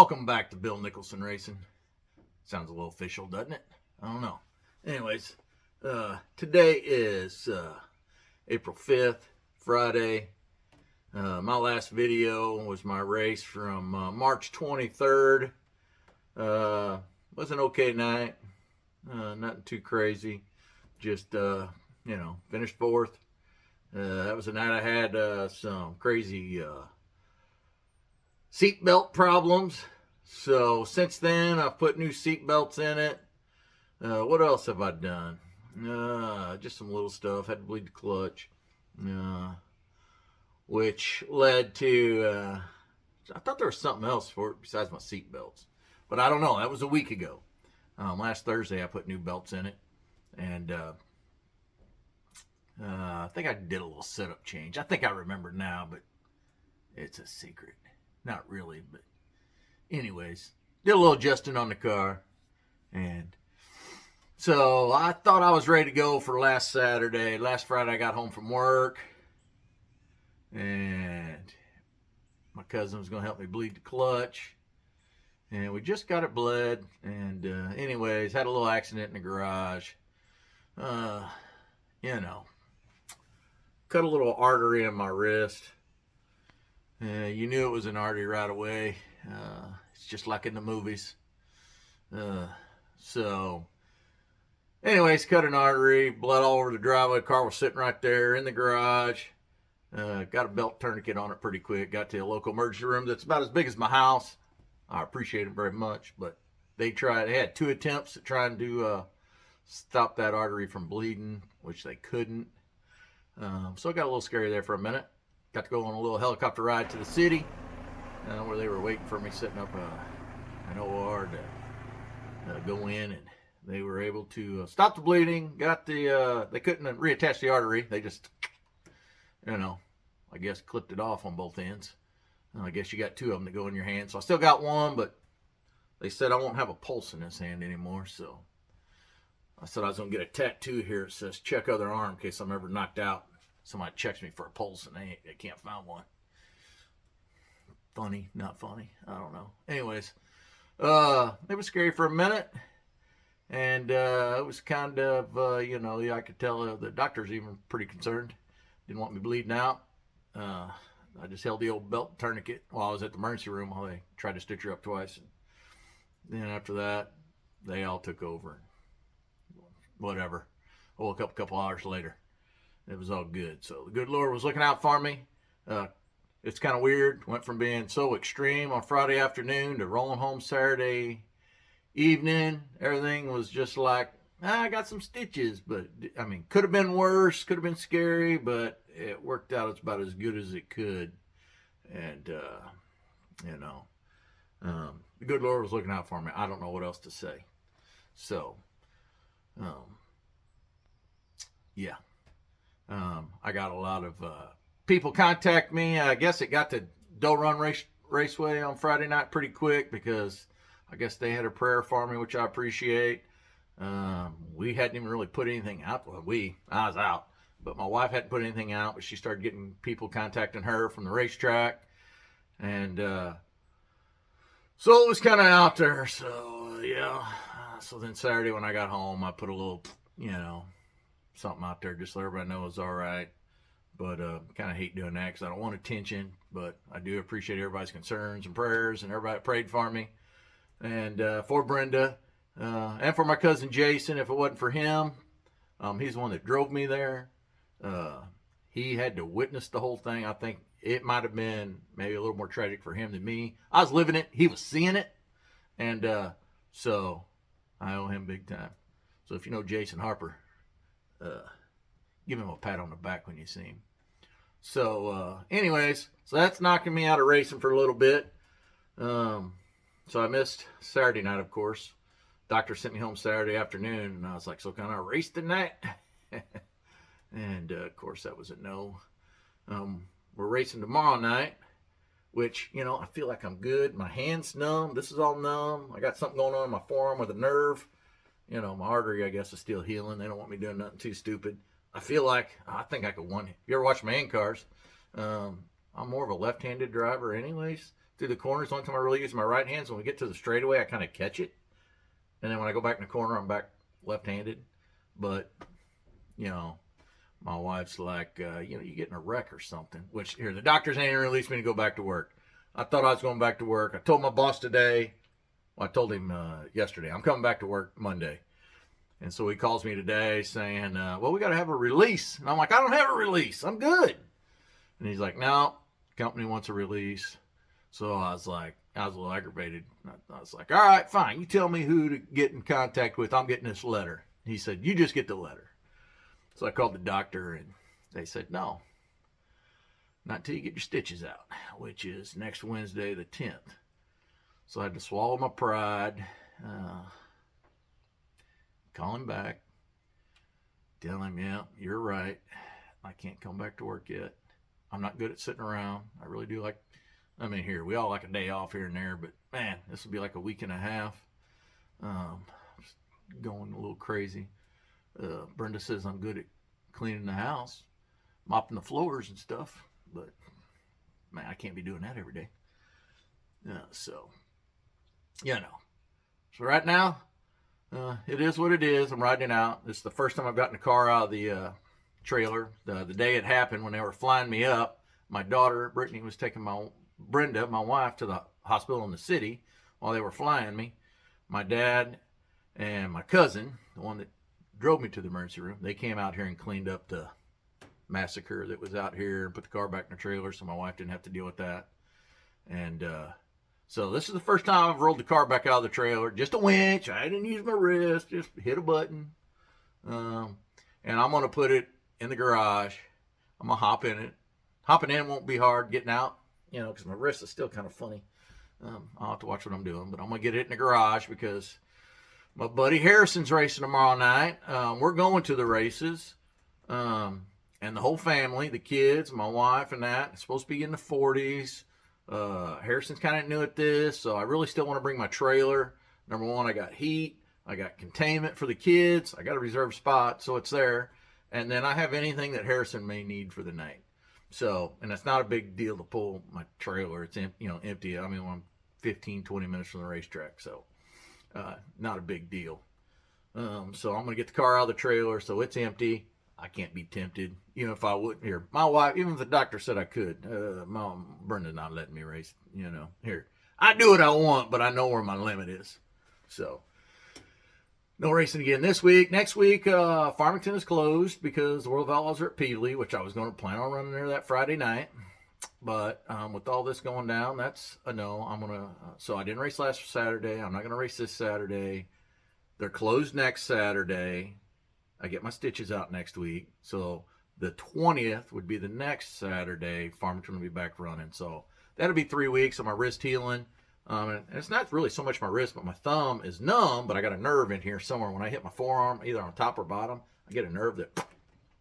Welcome back to Bill Nicholson Racing. Sounds a little official, doesn't it? I don't know. Anyways, today is April 5th, Friday. My last video was my race from March 23rd. Was an okay night. Nothing too crazy. Just, finished fourth. That was the night I had some crazy seatbelt problems. So since then, I've put new seatbelts in it. What else have I done? Just some little stuff. Had to bleed the clutch. Which led to, I thought there was something else for it besides my seatbelts. But I don't know. That was a week ago. Last Thursday, I put new belts in it. And I think I did a little setup change. I think I remember now, but it's a secret. Not really, but anyways, did a little adjusting on the car. And so I thought I was ready to go for last Saturday. Last Friday, I got home from work. And my cousin was going to help me bleed the clutch. And we just got it bled. And anyways, had a little accident in the garage. Cut a little artery in my wrist. You knew it was an artery right away. It's just like in the movies. So, anyways, cut an artery, blood all over the driveway. Car was sitting right there in the garage. Got a belt tourniquet on it pretty quick. Got to a local emergency room that's about as big as my house. I appreciate it very much, but they had 2 attempts at trying to stop that artery from bleeding, which they couldn't. So it got a little scary there for a minute. Got to go on a little helicopter ride to the city where they were waiting for me, setting up an OR to go in, and they were able to stop the bleeding. They couldn't reattach the artery. They just, I guess clipped it off on both ends. I guess you got 2 of them to go in your hand. So I still got one, but they said I won't have a pulse in this hand anymore. So I said I was going to get a tattoo here. It says check other arm in case I'm ever knocked out. Somebody checks me for a pulse and they can't find one. Funny, not funny. I don't know. Anyways, it was scary for a minute. And it was kind of, I could tell the doctor's even pretty concerned. Didn't want me bleeding out. I just held the old belt tourniquet while I was at the emergency room while they tried to stitch her up twice. And then after that, they all took over. Whatever. I woke up a couple hours later. It was all good. So the good Lord was looking out for me. It's kind of weird. Went from being so extreme on Friday afternoon to rolling home Saturday evening. Everything was just like, I got some stitches. But, could have been worse. Could have been scary. But it worked out. It's about as good as it could. And, the good Lord was looking out for me. I don't know what else to say. So, yeah. I got a lot of people contact me. I guess it got to Doe Run Raceway on Friday night pretty quick because I guess they had a prayer for me, which I appreciate. We hadn't even really put anything out. Well, I was out, but my wife hadn't put anything out, but she started getting people contacting her from the racetrack. And so it was kind of out there. So, yeah. So then Saturday when I got home, I put a little, something out there just so everybody knows it's all right. But kind of hate doing that because I don't want attention. But I do appreciate everybody's concerns and prayers and everybody that prayed for me. And for Brenda and for my cousin Jason, if it wasn't for him, he's the one that drove me there. He had to witness the whole thing. I think it might have been maybe a little more tragic for him than me. I was living it. He was seeing it. And so I owe him big time. So if you know Jason Harper, give him a pat on the back when you see him. So anyways, so that's knocking me out of racing for a little bit. So I missed Saturday night, of course. Doctor sent me home Saturday afternoon, and I was like, so can I race tonight? And of course that was a no. We're racing tomorrow night, which, I feel like I'm good. My hand's numb. This is all numb. I got something going on in my forearm with a nerve. My artery, I guess, is still healing. They don't want me doing nothing too stupid. I think I could one. If you ever watch Man Cars, I'm more of a left-handed driver anyways. through the corners. The only time I really use my right hand is when we get to the straightaway, I kind of catch it. And then when I go back in the corner, I'm back left-handed. But, you know, my wife's like, you know, you get in a wreck or something. Which, here, the doctors ain't going to release me to go back to work. I thought I was going back to work. I told my boss today. Well, I told him yesterday. I'm coming back to work Monday. And so he calls me today saying, well, we got to have a release. And I'm like, I don't have a release. I'm good. And he's like, no, company wants a release. So I was a little aggravated. I was like, all right, fine. You tell me who to get in contact with. I'm getting this letter. He said, you just get the letter. So I called the doctor, and they said, no, not until you get your stitches out, which is next Wednesday, the 10th. So I had to swallow my pride, call him back, tell him, yeah, you're right. I can't come back to work yet. I'm not good at sitting around. I really do like, I mean, here, we all like a day off here and there, but man, this will be like a week and a half. Going a little crazy. Brenda says I'm good at cleaning the house, mopping the floors and stuff, but man, I can't be doing that every day. So, you know. So right now, it is what it is. I'm riding out. This is the first time I've gotten the car out of the trailer. The day it happened, when they were flying me up, my daughter, Brittany, was taking Brenda, my wife, to the hospital in the city while they were flying me. My dad and my cousin, the one that drove me to the emergency room, they came out here and cleaned up the massacre that was out here and put the car back in the trailer so my wife didn't have to deal with that. And so this is the first time I've rolled the car back out of the trailer. Just a winch. I didn't use my wrist. Just hit a button. And I'm going to put it in the garage. I'm going to hop in it. Hopping in won't be hard. Getting out, you know, because my wrist is still kind of funny. I'll have to watch what I'm doing. But I'm going to get it in the garage because my buddy Harrison's racing tomorrow night. We're going to the races. And the whole family, the kids, my wife and that, it's supposed to be in the 40s. Harrison's kind of new at this, so I really still want to bring my trailer. Number one, I got heat. I got containment for the kids. I got a reserved spot, so it's there. And then I have anything that Harrison may need for the night. So, and it's not a big deal to pull my trailer. It's empty. I mean, I'm 15, 20 minutes from the racetrack, so not a big deal. So I'm going to get the car out of the trailer, so it's empty. I can't be tempted, even if I wouldn't. Here, my wife, even if the doctor said I could, Mom, Brenda's not letting me race, you know. Here, I do what I want, but I know where my limit is. So, no racing again this week. Next week, Farmington is closed because the World of Outlaws are at Peabody, which I was going to plan on running there that Friday night. But with all this going down, that's a no. So I didn't race last Saturday. I'm not going to race this Saturday. They're closed next Saturday. I get my stitches out next week. So the 20th would be the next Saturday. Farmington will be back running. So that'll be 3 weeks of my wrist healing. And it's not really so much my wrist, but my thumb is numb, but I got a nerve in here somewhere. When I hit my forearm, either on top or bottom, I get a nerve that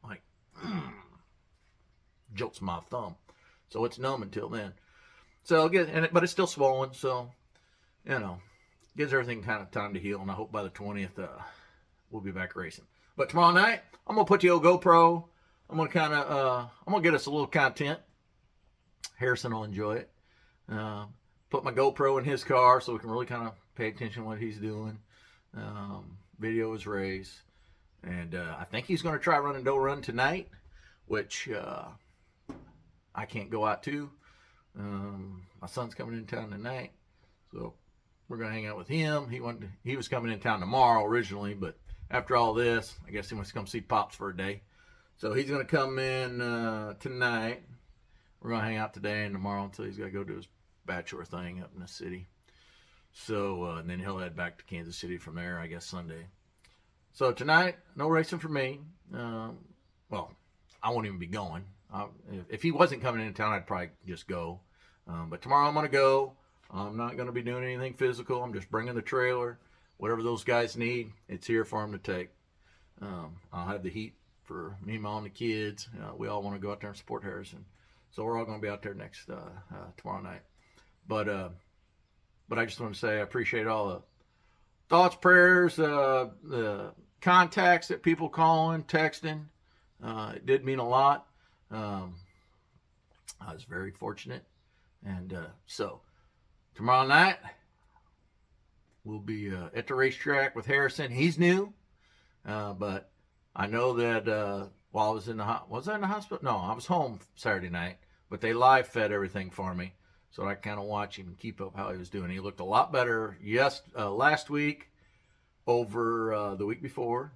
like jolts my thumb. So it's numb until then. So but it's still swollen. So, you know, gives everything kind of time to heal. And I hope by the 20th, we'll be back racing. But tomorrow night, I'm going to put the old GoPro. I'm going to get us a little content. Harrison will enjoy it. Put my GoPro in his car so we can really kind of pay attention to what he's doing. Video his race. And I think he's going to try running Doe Run tonight, which I can't go out to. My son's coming in town tonight. So we're going to hang out with him. He was coming in town tomorrow originally, but after all this, I guess he wants to come see Pops for a day. So he's going to come in tonight. We're going to hang out today and tomorrow until he's got to go do his bachelor thing up in the city. So, and then he'll head back to Kansas City from there, I guess, Sunday. So tonight, no racing for me. Well, I won't even be going. If he wasn't coming into town, I'd probably just go. But tomorrow I'm going to go. I'm not going to be doing anything physical. I'm just bringing the trailer. Whatever those guys need, it's here for them to take. I'll have the heat for me, Mom, the kids. We all want to go out there and support Harrison. So we're all going to be out there next tomorrow night. But I just want to say I appreciate all the thoughts, prayers, the contacts that people calling, texting. It did mean a lot. I was very fortunate. And so tomorrow night we'll be at the racetrack with Harrison. He's new, but I know that while I was in was I in the hospital? No, I was home Saturday night, but they live fed everything for me, so I kind of watch him and keep up how he was doing. He looked a lot better last week over the week before,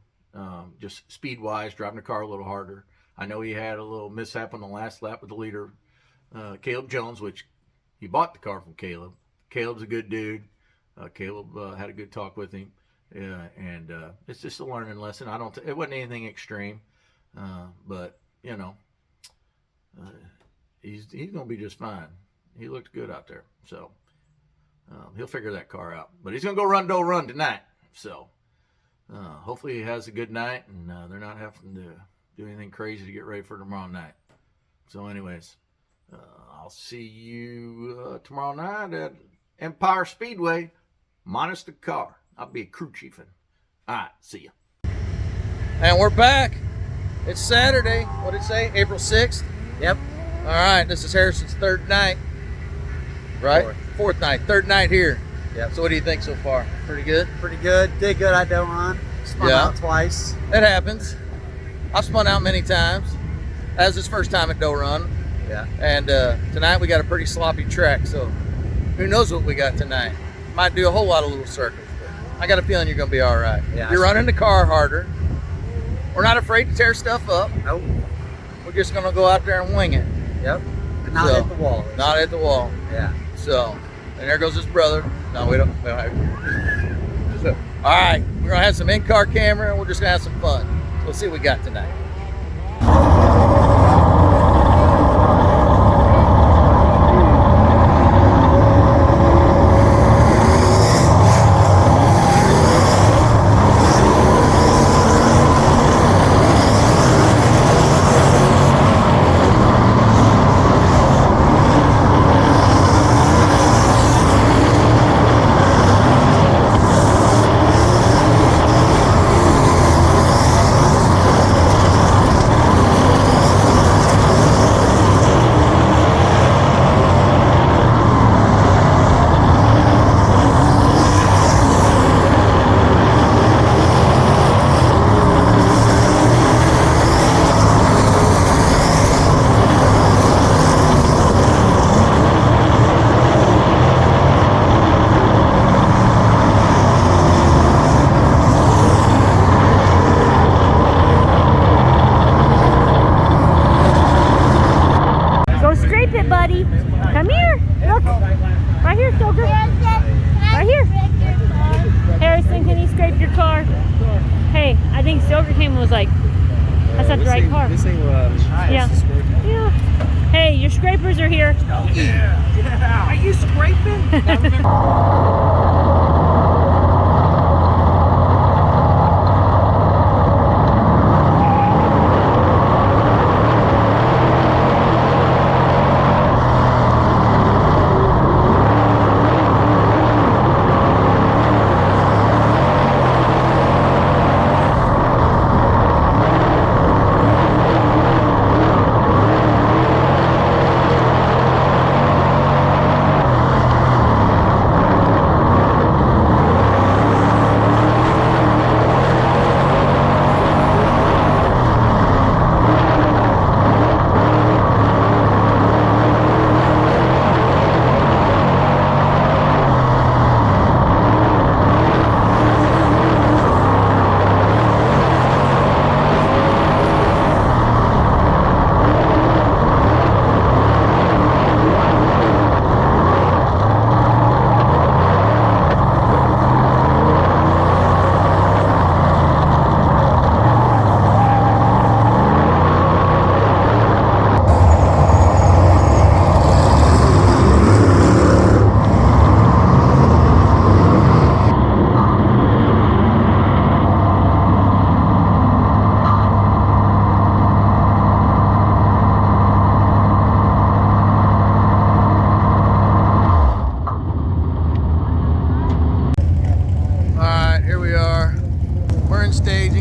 just speed-wise, driving the car a little harder. I know he had a little mishap on the last lap with the leader, Caleb Jones, which he bought the car from Caleb. Caleb's a good dude. Caleb had a good talk with him, and it's just a learning lesson. It wasn't anything extreme, but you know, he's gonna be just fine. He looked good out there, so he'll figure that car out. But he's gonna go run Doe Run tonight, so hopefully he has a good night, and they're not having to do anything crazy to get ready for tomorrow night. So, anyways, I'll see you tomorrow night at Empire Speedway, minus the car. I'll be a crew chiefing. All right, see ya. And we're back. It's Saturday. What did it say? April 6th? Yep. All right, this is Harrison's third night, right? Fourth night, third night here. Yep. So what do you think so far? Pretty good? Pretty good. Did good at Doe Run. Spun out twice. It happens. I've spun out many times. That was his first time at Doe Run. Yeah. And tonight we got a pretty sloppy track, so who knows what we got tonight. Might do a whole lot of little circles, but I got a feeling you're going to be all right. Yeah, you're running the car harder. We're not afraid to tear stuff up. Nope. We're just going to go out there and wing it. Yep. And not hit the wall. Not hit the wall. Yeah. So, and there goes his brother. No, we don't have. So, all right, we're going to have some in-car camera, and we're just going to have some fun. We'll see what we got tonight. Come here. Look. Right here, Stoker. Right here. Harrison, can you scrape your car? Hey, I think Stoker came and was like, that's not the right car. This thing yeah. Yeah. Hey, your scrapers are here. Yeah. Are you scraping?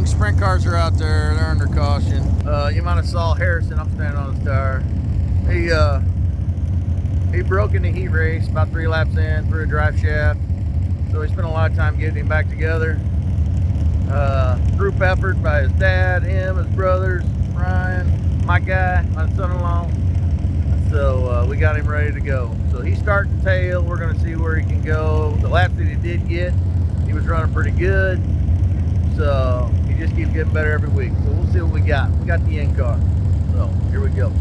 Sprint cars are out there, they're under caution. You might have saw Harrison, I'm standing on his tire. he broke in the heat race about 3 laps in through a drive shaft. So we spent a lot of time getting him back together. Group effort by his dad, him, his brothers, Ryan, my guy, my son-in-law. So we got him ready to go. So he's starting tail. We're going to see where he can go. The laps that he did get, he was running pretty good. So he just keeps getting better every week. So we'll see what we got. We got the in car. So here we go.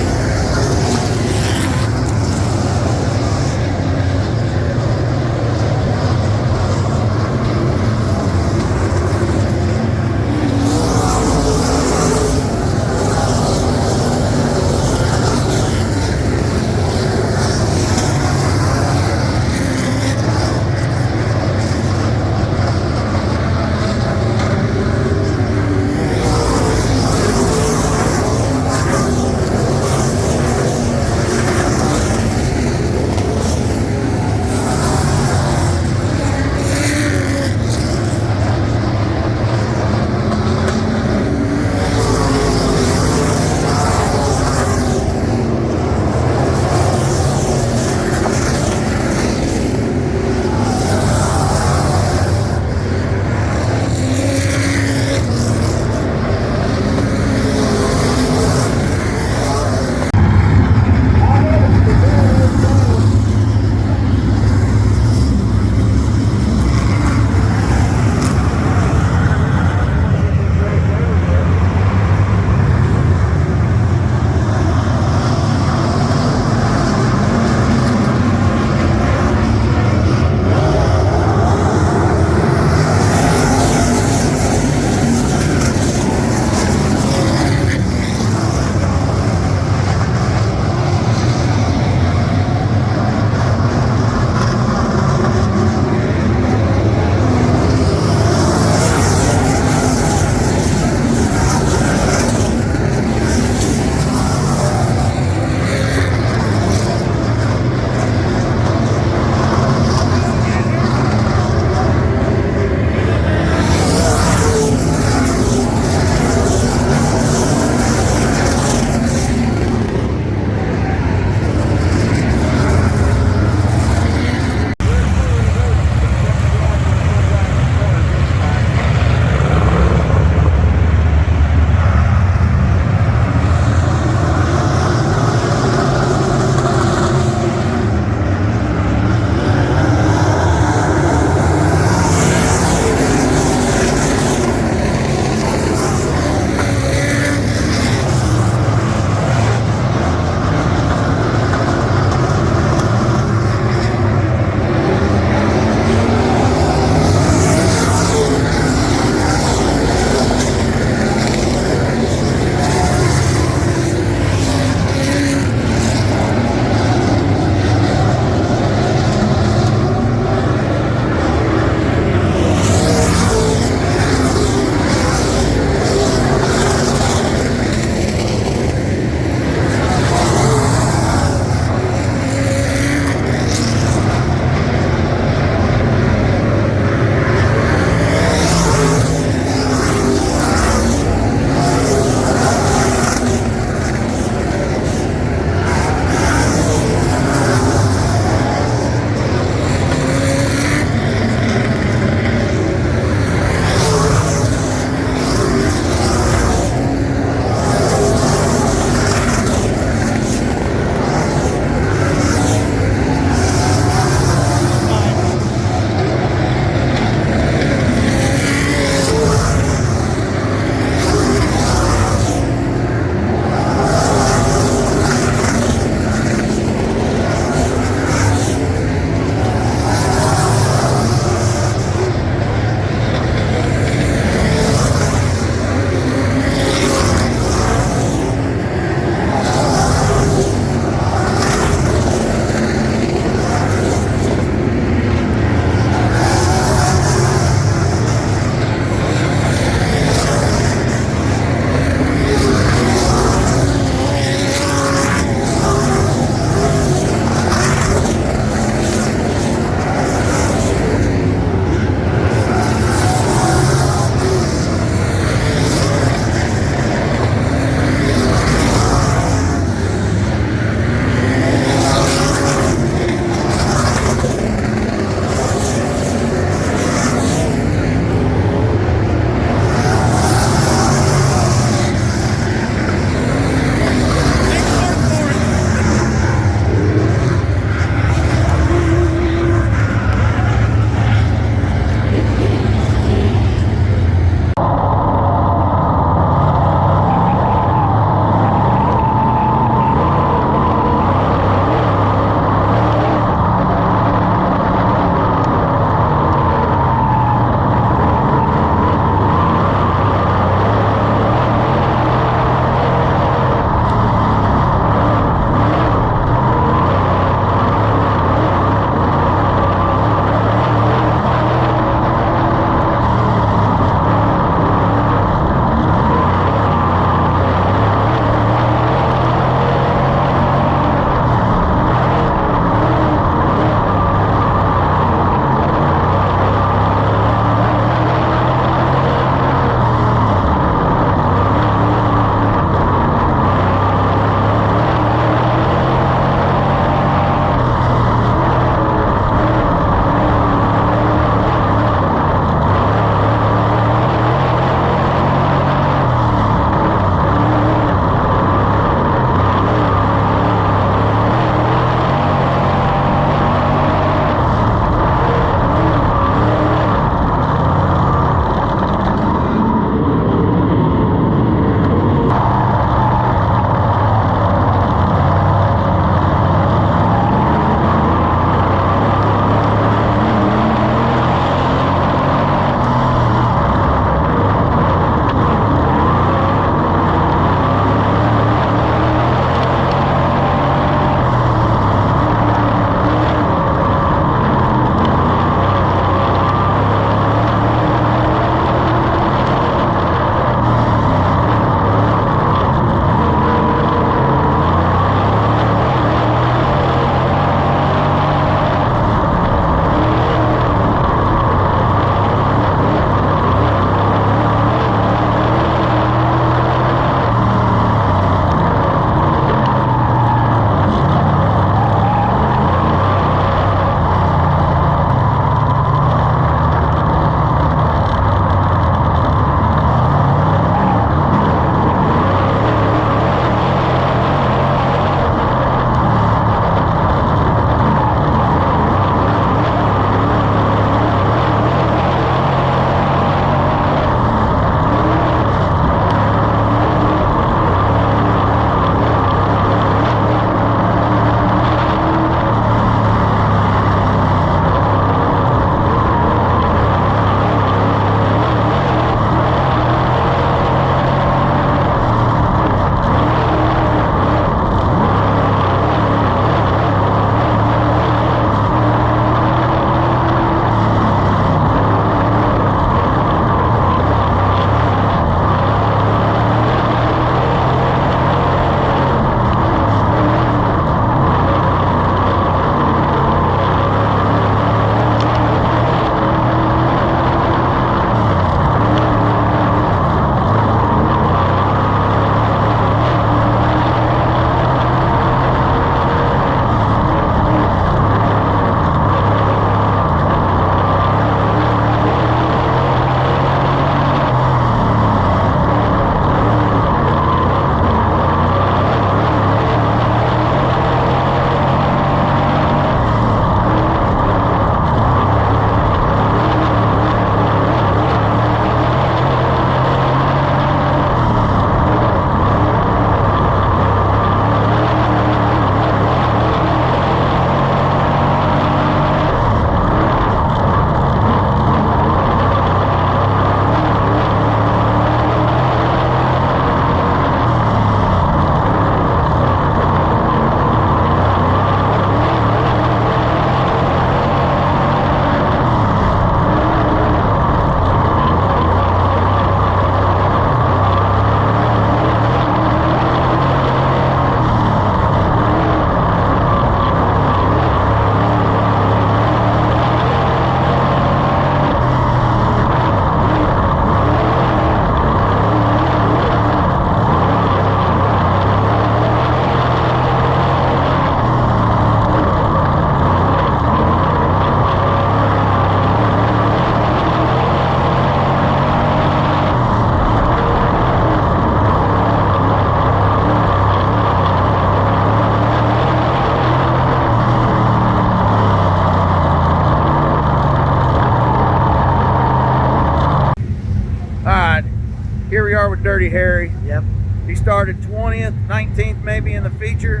here we are with Dirty Harry. Yep. He started 20th, 19th maybe in the feature.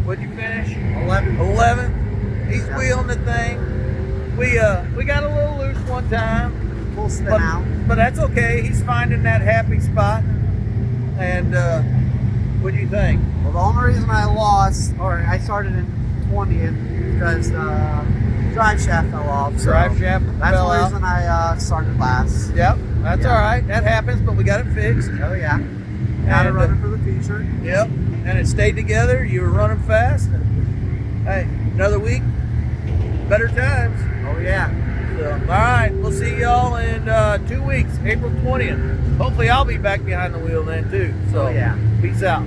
What'd you finish? 11. 11th. He's Yep. wheeling the thing. We got a little loose one time, Full spin out. but that's okay. He's finding that happy spot. And what do you think? Well, the only reason I lost, or I started in 20th, because drive shaft fell off. So Drive shaft that's fell the out. reason I started last. Yep, that's Yeah. all right. That happens, but we got it fixed. Oh yeah. Got it And, running for the future. Yep, and it stayed together. You were running fast. And, hey, another week, better times. Oh yeah. So, all right, we'll see y'all in 2 weeks, April 20th. Hopefully, I'll be back behind the wheel then too. So, Oh yeah. peace out.